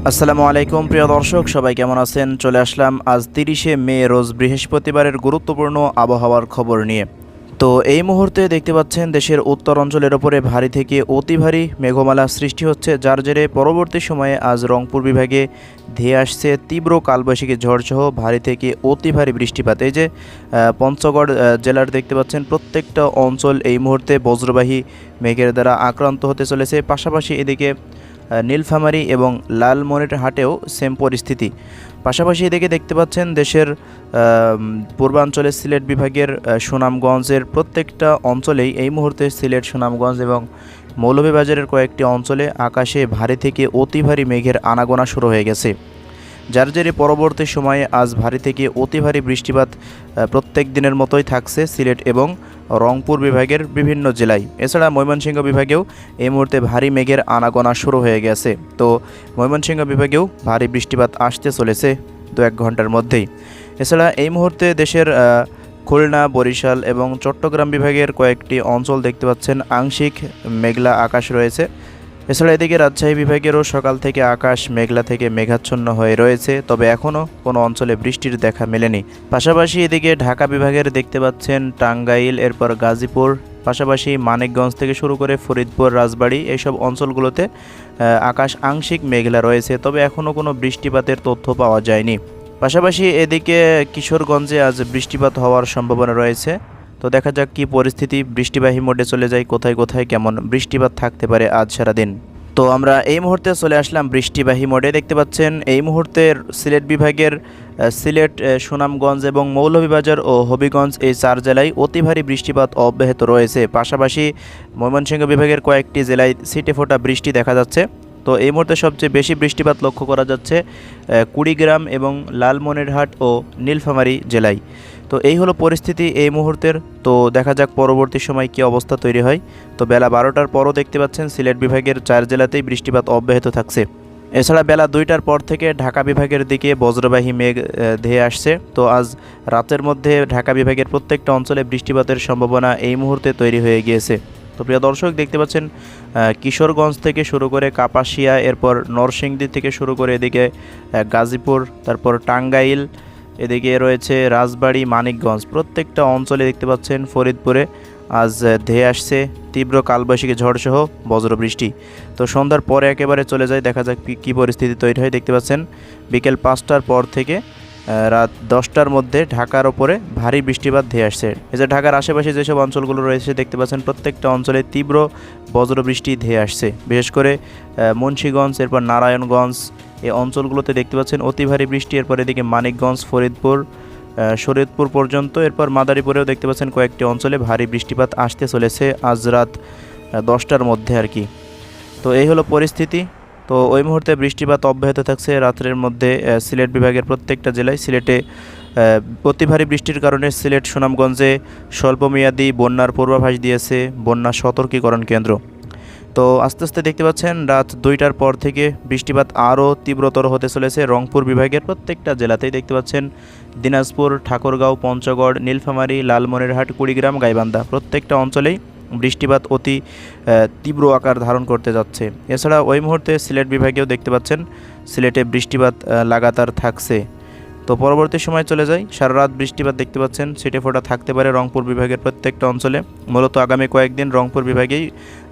আসসালামু আলাইকুম প্রিয় দর্শক, সবাই কেমন আছেন? চলে আসলাম আজ 30শে মে রোজ বৃহস্পতিবারের গুরুত্বপূর্ণ আবহাওয়ার খবর নিয়ে। তো এই মুহূর্তে দেখতে পাচ্ছেন দেশের উত্তর অঞ্চলের ওপরে ভারী থেকে অতি ভারী মেঘমালা সৃষ্টি হচ্ছে, যার জেরে পরবর্তী সময়ে আজ রংপুর বিভাগে ধেয়ে আসছে তীব্র কালবৈশাখী ঝড়সহ ভারী থেকে অতি ভারী বৃষ্টিপাত। এই যে পঞ্চগড় জেলার দেখতে পাচ্ছেন প্রত্যেকটা অঞ্চল এই মুহূর্তে বজ্রবাহী মেঘের দ্বারা আক্রান্ত হতে চলেছে। পাশাপাশি এদিকে নীলফামারী এবং লালমনিরহাটেও সেম পরিস্থিতি। পাশাপাশি এদিকে দেখতে পাচ্ছেন দেশের পূর্বাঞ্চলে সিলেট বিভাগের সুনামগঞ্জের প্রত্যেকটা অঞ্চলেই এই মুহূর্তে সিলেট, সুনামগঞ্জ এবং মৌলভীবাজারের কয়েকটি অঞ্চলে আকাশে ভারী থেকে অতি ভারী মেঘের আনাগোনা শুরু হয়ে গেছে, যার জেরে পরবর্তী সময়ে আজ ভারী থেকে অতি ভারী বৃষ্টিপাত প্রত্যেক দিনের মতোই থাকছে সিলেট এবং রংপুর বিভাগের বিভিন্ন জেলায়। এছাড়া ময়মনসিংহ বিভাগেও এই মুহূর্তে ভারী মেঘের আনাগোনা শুরু হয়ে গেছে। তো ময়মনসিংহ বিভাগেও ভারী বৃষ্টিপাত আসতে চলেছে 2-1 ঘন্টার মধ্যেই। এছাড়া এই মুহূর্তে দেশের খুলনা, বরিশাল এবং চট্টগ্রাম বিভাগের কয়েকটি অঞ্চল দেখতে পাচ্ছেন আংশিক মেঘলা আকাশ রয়েছে। এছাড়া এদিকে রাজশাহী বিভাগেরও সকাল থেকে আকাশ মেঘলা থেকে মেঘাচ্ছন্ন হয়ে রয়েছে, তবে এখনও কোনো অঞ্চলে বৃষ্টির দেখা মেলেনি। পাশাপাশি এদিকে ঢাকা বিভাগের দেখতে পাচ্ছেন টাঙ্গাইল, এরপর গাজীপুর, পাশাপাশি মানিকগঞ্জ থেকে শুরু করে ফরিদপুর, রাজবাড়ী এইসব অঞ্চলগুলোতে আকাশ আংশিক মেঘলা রয়েছে, তবে এখনও কোনো বৃষ্টিপাতের তথ্য পাওয়া যায়নি। পাশাপাশি এদিকে কিশোরগঞ্জে আজ বৃষ্টিপাত হওয়ার সম্ভাবনা রয়েছে। তো দেখা যাক কী পরিস্থিতি, বৃষ্টিবাহী মোডে চলে যায়, কোথায় কোথায় কেমন বৃষ্টিপাত থাকতে পারে আজ সারাদিন। তো আমরা এই মুহূর্তে চলে আসলাম বৃষ্টিবাহী মোডে। দেখতে পাচ্ছেন এই মুহূর্তে সিলেট বিভাগের সিলেট, সুনামগঞ্জ এবং মৌলভীবাজার ও হবিগঞ্জ এই 4 জেলায় অতি ভারী বৃষ্টিপাত অব্যাহত রয়েছে। পাশাপাশি ময়মনসিংহ বিভাগের কয়েকটি জেলায় ছিটেফোঁটা বৃষ্টি দেখা যাচ্ছে। তো এই মুহূর্তে সবচেয়ে বেশি বৃষ্টিপাত লক্ষ্য করা যাচ্ছে কুড়িগ্রাম এবং লালমনিরহাট ও নীলফামারী জেলায়। তো এই হলো পরিস্থিতি এই মুহূর্তের। তো দেখা যাক পরবর্তী সময় কী অবস্থা তৈরি হয়। তো বেলা 12টার পরও দেখতে পাচ্ছেন সিলেট বিভাগের 4 জেলাতেই বৃষ্টিপাত অব্যাহত থাকছে। এছাড়া বেলা 2টার পর থেকে ঢাকা বিভাগের দিকে বজ্রবাহী মেঘ ধেয়ে আসছে। তো আজ রাতের মধ্যে ঢাকা বিভাগের প্রত্যেকটা অঞ্চলে বৃষ্টিপাতের সম্ভাবনা এই মুহূর্তে তৈরি হয়ে গিয়েছে। তো প্রিয় দর্শক, দেখতে পাচ্ছেন কিশোরগঞ্জ থেকে শুরু করে কাপাসিয়া, এরপর নরসিংদী থেকে শুরু করে এদিকে গাজীপুর, তারপর টাঙ্গাইল, এদিকে রয়েছে রাজবাড়ী, মানিকগঞ্জ, প্রত্যেকটা অঞ্চলে দেখতে পাচ্ছেন ফরিদপুরে আজ ধেয়ে আসছে তীব্র কালবৈশাখী ঝড়সহ বজ্রবৃষ্টি। তো সন্ধ্যার পরে একেবারে চলে যায়, দেখা যাক কী পরিস্থিতি তৈরি হয়। দেখতে পাচ্ছেন বিকেল 5টার পর থেকে রাত 10টার মধ্যে ঢাকার ওপরে ভারী বৃষ্টিপাত ধেয়ে আসছে। এই যে ঢাকার আশেপাশে যেসব অঞ্চলগুলো রয়েছে দেখতে পাচ্ছেন প্রত্যেকটা অঞ্চলে তীব্র বজ্রবৃষ্টি ধেয়ে আসছে। বিশেষ করে মুন্সিগঞ্জ, এরপর নারায়ণগঞ্জ এই অঞ্চলগুলোতে দেখতে পাচ্ছেন অতি ভারী বৃষ্টি। এরপর এদিকে মানিকগঞ্জ, ফরিদপুর, শরীয়তপুর পর্যন্ত, এরপর মাদারীপুরেও দেখতে পাচ্ছেন কয়েকটি অঞ্চলে ভারী বৃষ্টিপাত আসতে চলেছে আজ রাত 10টার মধ্যে আর কি। তো এই হলো পরিস্থিতি। তো ওই মুহূর্তে বৃষ্টিপাত অব্যাহত থাকছে রাত্রের মধ্যে সিলেট বিভাগের প্রত্যেকটা জেলায়। সিলেটে অতি ভারী বৃষ্টির কারণে সিলেট, সুনামগঞ্জে স্বল্পমেয়াদী বন্যার পূর্বাভাস দিয়েছে বন্যা সতর্কীকরণ কেন্দ্র। তো আস্তে আস্তে দেখতে পাচ্ছেন রাত 2টার পর থেকে বৃষ্টিপাত আরও তীব্রতর হতে চলেছে রংপুর বিভাগের প্রত্যেকটা জেলাতেই। দেখতে পাচ্ছেন দিনাজপুর, ঠাকুরগাঁও, পঞ্চগড়, নীলফামারী, লালমনিরহাট, কুড়িগ্রাম, গাইবান্ধা প্রত্যেকটা অঞ্চলেই বৃষ্টিপাত অতি তীব্র আকার ধারণ করতে যাচ্ছে। এছাড়া ওই মুহূর্তে সিলেট বিভাগেও দেখতে পাচ্ছেন সিলেটে বৃষ্টিপাত লাগাতার থাকছে। তো পরবর্তী সময় চলে যায়, সারা রাত বৃষ্টিপাত দেখতে পাচ্ছেন ছিটেফোঁটা থাকতে পারে রংপুর বিভাগের প্রত্যেকটা অঞ্চলে। মূলত আগামী কয়েকদিন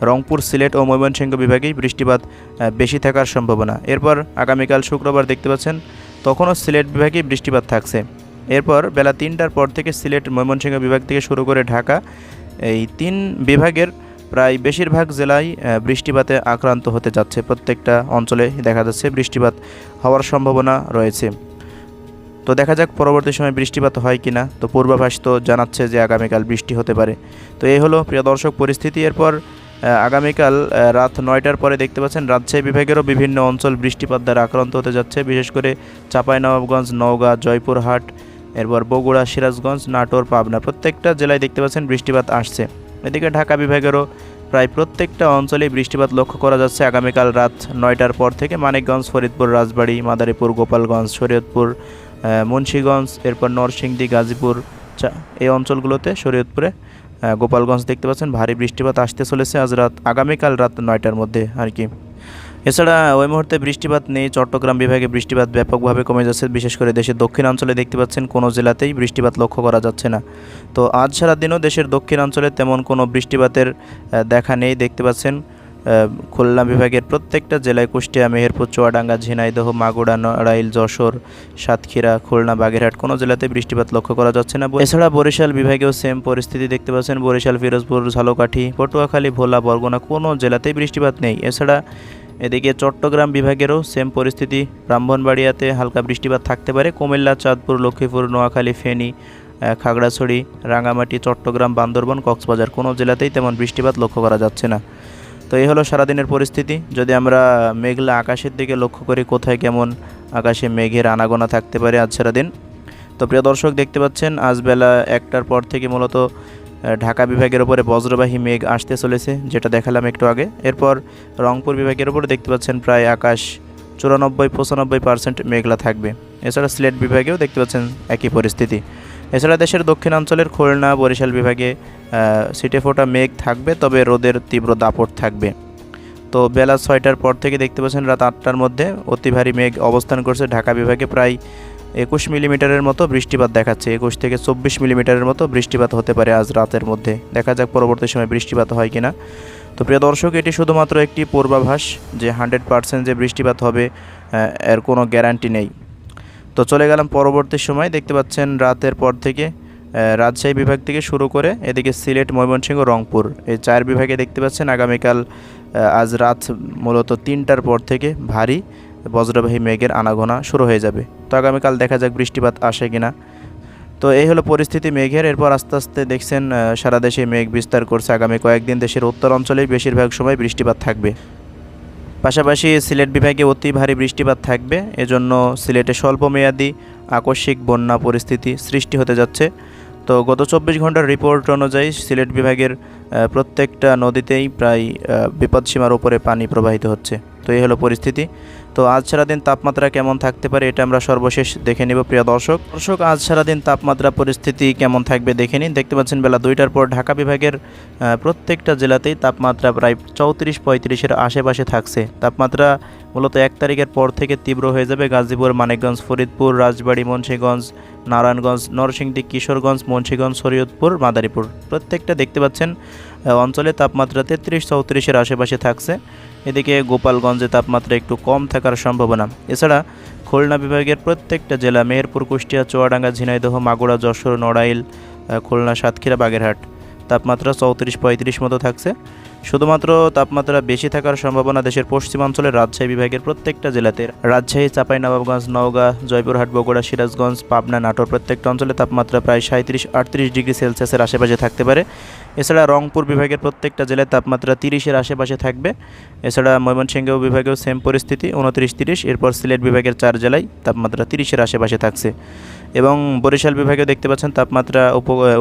রংপুর, সিলেট ও ময়মনসিংহ বিভাগেই বৃষ্টিপাত বেশি থাকার সম্ভাবনা। এরপর আগামীকাল শুক্রবার দেখতে পাচ্ছেন তখনও সিলেট বিভাগেই বৃষ্টিপাত থাকছে। এরপর বেলা 3টার পর থেকে সিলেট, ময়মনসিংহ বিভাগ থেকে শুরু করে ঢাকা, এই 3 বিভাগের প্রায় বেশিরভাগ জেলায় বৃষ্টিপাতে আক্রান্ত হতে যাচ্ছে। প্রত্যেকটা অঞ্চলে দেখা যাচ্ছে বৃষ্টিপাত হওয়ার সম্ভাবনা রয়েছে। তো দেখা যাক পরবর্তী সময় বৃষ্টিপাত হয় কি না। তো পূর্বাভাস তো জানাচ্ছে যে আগামীকাল বৃষ্টি হতে পারে। তো এই হলো প্রিয় দর্শক পরিস্থিতি। এরপর আগামীকাল রাত 9টার পরে দেখতে পাচ্ছেন রাজশাহী বিভাগেরও বিভিন্ন অঞ্চল বৃষ্টিপাত দ্বারা আক্রান্ত হতে যাচ্ছে। বিশেষ করে চাঁপাইনবাবগঞ্জ, নওগাঁ, জয়পুরহাট, এরপর বগুড়া, সিরাজগঞ্জ, নাটোর, পাবনা প্রত্যেকটা জেলায় দেখতে পাচ্ছেন বৃষ্টিপাত আসছে। এদিকে ঢাকা বিভাগেরও প্রায় প্রত্যেকটা অঞ্চলেই বৃষ্টিপাত লক্ষ্য করা যাচ্ছে আগামীকাল রাত 9টার পর থেকে। মানিকগঞ্জ, ফরিদপুর, রাজবাড়ী, মাদারীপুর, গোপালগঞ্জ, শরীয়তপুর, মুন্সিগঞ্জ, এরপর নরসিংদী, গাজীপুর এই অঞ্চলগুলোতে, শরীয়তপুরে, গোপালগঞ্জ দেখতে পাচ্ছেন ভারী বৃষ্টিপাত আসতে চলেছে আগামীকাল রাত 9টার মধ্যে আর কি। এছাড়া ওই মুহূর্তে বৃষ্টিপাত নেই। চট্টগ্রাম বিভাগে বৃষ্টিপাত ব্যাপকভাবে কমে যাচ্ছে, বিশেষ করে দেশের দক্ষিণাঞ্চলে দেখতে পাচ্ছেন কোনো জেলাতেই বৃষ্টিপাত লক্ষ্য করা যাচ্ছে না। তো আজ সারাদিনও দেশের দক্ষিণাঞ্চলে তেমন কোনো বৃষ্টিপাতের দেখা নেই। দেখতে পাচ্ছেন খুলনা বিভাগের প্রত্যেকটা জেলায় কুষ্টিয়া, মেহেরপুর, চুয়াডাঙ্গা, ঝিনাইদহ, মাগুরা, নড়াইল, যশোর, সাতক্ষীরা, খুলনা, বাগেরহাট কোনো জেলাতে বৃষ্টিপাত লক্ষ্য করা যাচ্ছে না। এছাড়া বরিশাল বিভাগেও সেম পরিস্থিতি দেখতে পাচ্ছেন। বরিশাল, ফিরোজপুর, ঝালকাঠি, পটুয়াখালী, ভোলা, বরগুনা কোনো জেলাতেই বৃষ্টিপাত নেই। এছাড়া এদিকে চট্টগ্রাম বিভাগেরও সেম পরিস্থিতি। ব্রাহ্মণবাড়িয়াতে হালকা বৃষ্টিপাত থাকতে পারে। কুমিল্লা, চাঁদপুর, লক্ষ্মীপুর, নোয়াখালী, ফেনী, খাগড়াছড়ি, রাঙামাটি, চট্টগ্রাম, বান্দরবান, কক্সবাজার কোনো জেলাতেই তেমন বৃষ্টিপাত লক্ষ্য করা যাচ্ছে না। তো এই হলো সারাদিনের পরিস্থিতি। যদি আমরা মেঘলা আকাশের দিকে লক্ষ্য করি, কোথায় কেমন আকাশে মেঘের আনাগোনা থাকতে পারে আজ সারাদিন। তো প্রিয় দর্শক, দেখতে পাচ্ছেন আজ বেলা 1টার পর থেকে মূলত ঢাকা বিভাগের উপরে বজ্রবাহী মেঘ আসতে চলেছে, যেটা দেখালাম একটু আগে। এরপর রংপুর বিভাগের উপরে দেখতে পাচ্ছেন প্রায় আকাশ 94-95% মেঘলা থাকবে। এছাড়া সিলেট বিভাগেও দেখতে পাচ্ছেন একই পরিস্থিতি। এছাড়া দেশের দক্ষিণাঞ্চলের খুলনা, বরিশাল বিভাগে ছিটে ফোটা মেঘ থাকবে, তবে রোদের তীব্র দাপট থাকবে। তো বেলা 6টার পর থেকে দেখতে পাচ্ছেন রাত 8টার মধ্যে অতি ভারী মেঘ অবস্থান করছে। ঢাকা বিভাগে প্রায় 21 মিলিমিটারের মতো বৃষ্টিপাত দেখাচ্ছে। 21 থেকে 24 মিলিমিটারের মতো বৃষ্টিপাত হতে পারে আজ রাতের মধ্যে। দেখা যাক পরবর্তী সময় বৃষ্টিপাত হয় কিনা। তো প্রিয় দর্শক, এটি শুধুমাত্র একটি পূর্বাভাস, যে 100% যে বৃষ্টিপাত হবে এর কোনো গ্যারান্টি নেই। তো চলে গেলাম পরবর্তী সময়। দেখতে পাচ্ছেন রাতের পর থেকে রাজশাহী বিভাগ থেকে শুরু করে এদিকে সিলেট, ময়মনসিংহ, রংপুর এই 4 বিভাগে দেখতে পাচ্ছেন আগামীকাল আজ রাত মূলত 3টার পর থেকে ভারী বজ্রবাহী মেঘের আনাগোনা শুরু হয়ে যাবে। তো আগামীকাল দেখা যাক বৃষ্টিপাত আসে কিনা। তো এই হলো পরিস্থিতি মেঘের। এরপর আস্তে আস্তে দেখছেন সারা দেশে মেঘ বিস্তার করছে। আগামী কয়েকদিন দেশের উত্তর অঞ্চলেই বেশিরভাগ সময় বৃষ্টিপাত থাকবে। পাশাপাশি সিলেট বিভাগে অতি ভারী বৃষ্টিপাত থাকবে। এজন্য সিলেটে স্বল্পমেয়াদী আকস্মিক বন্যা পরিস্থিতি সৃষ্টি হতে যাচ্ছে। তো গত 24 ঘন্টার রিপোর্ট অনুযায়ী সিলেট বিভাগের প্রত্যেকটা নদীতেই প্রায় বিপদসীমার উপরে পানি প্রবাহিত হচ্ছে। তো এই হলো পরিস্থিতি। তো আজ সারাদিন তাপমাত্রা কেমন থাকতে পারে এটা আমরা সর্বশেষ দেখে নেব প্রিয় দর্শক। আজ সারাদিন তাপমাত্রা পরিস্থিতি কেমন থাকবে দেখে নিন। দেখতে পাচ্ছেন বেলা 2টার পর ঢাকা বিভাগের প্রত্যেকটা জেলাতেই তাপমাত্রা প্রায় 34-35-এর আশেপাশে থাকছে। তাপমাত্রা মূলত 1 তারিখের পর থেকে তীব্র হয়ে যাবে। গাজীপুর, মানিকগঞ্জ, ফরিদপুর, রাজবাড়ী, মুন্সিগঞ্জ, নারায়ণগঞ্জ, নরসিংদী, কিশোরগঞ্জ, মুন্সিগঞ্জ, শরীয়তপুর, মাদারীপুর প্রত্যেকটা দেখতে পাচ্ছেন অঞ্চলে তাপমাত্রা 33-34-এর আশেপাশে থাকছে। এদিকে গোপালগঞ্জে তাপমাত্রা একটু কম থাকার সম্ভাবনা। এছাড়া খুলনা বিভাগের প্রত্যেকটা জেলা মেহেরপুর, কুষ্টিয়া, চুয়াডাঙ্গা, ঝিনাইদহ, মাগুরা, যশোর, নড়াইল, খুলনা, সাতক্ষীরা, বাগেরহাট তাপমাত্রা 34-35 মতো থাকছে। শুধুমাত্র তাপমাত্রা বেশি থাকার সম্ভাবনা দেশের পশ্চিমাঞ্চলের রাজশাহী বিভাগের প্রত্যেকটা জেলাতে। রাজশাহী, চাঁপাইনবাবগঞ্জ, নওগাঁ, জয়পুরহাট, বগুড়া, সিরাজগঞ্জ, পাবনা, নাটোর প্রত্যেকটা অঞ্চলে তাপমাত্রা প্রায় 37-38 ডিগ্রি সেলসিয়াসের আশেপাশে থাকতে পারে। এছাড়া রংপুর বিভাগের প্রত্যেকটা জেলায় তাপমাত্রা 30-এর আশেপাশে থাকবে। এছাড়া ময়মনসিংহ বিভাগেও সেম পরিস্থিতি 29-30। এরপর সিলেট বিভাগের 4 জেলায় তাপমাত্রা 30-এর আশেপাশে থাকছে। এবং বরিশাল বিভাগেও দেখতে পাচ্ছেন তাপমাত্রা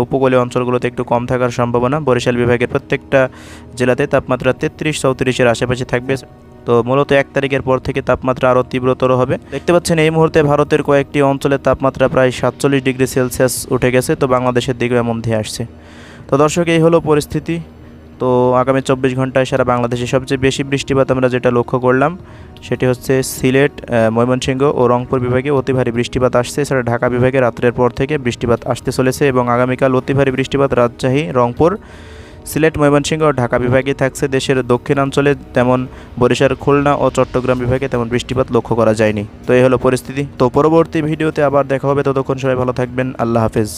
উপকূলীয় অঞ্চলগুলোতে একটু কম থাকার সম্ভাবনা। বরিশাল বিভাগের প্রত্যেকটা জেলাতে তাপমাত্রা 33-34-এর আশেপাশে থাকবে। তো মূলত 1 তারিখের পর থেকে তাপমাত্রা আরও তীব্রতর হবে। দেখতে পাচ্ছেন এই মুহূর্তে ভারতের কয়েকটি অঞ্চলের তাপমাত্রা প্রায় 47 ডিগ্রি সেলসিয়াস উঠে গেছে। তো বাংলাদেশের দিকেও এমন ধেয়ে আসছে। তো দর্শক, এই হলো পরিস্থিতি। তো আগামী 24 ঘন্টায় সারা বাংলাদেশে সবচেয়ে বেশি বৃষ্টিপাত আমরা যেটা লক্ষ্য করলাম সেটি হচ্ছে সিলেট, ময়মনসিংহ ও রংপুর বিভাগে অতি ভারী বৃষ্টিপাত আসছে। এছাড়া ঢাকা বিভাগে রাত্রের পর থেকে বৃষ্টিপাত আসতে চলেছে এবং আগামীকাল অতি ভারী বৃষ্টিপাত রাজশাহী, রংপুর, সিলেট, ময়মনসিংহ ও ঢাকা বিভাগে থাকছে। দেশের দক্ষিণাঞ্চলে তেমন বরিশাল, খুলনা ও চট্টগ্রাম বিভাগে তেমন বৃষ্টিপাত লক্ষ্য করা যায়নি। তো এই হলো পরিস্থিতি। তো পরবর্তী ভিডিওতে আবার দেখা হবে। ততক্ষণ সবাই ভালো থাকবেন। আল্লাহ হাফেজ।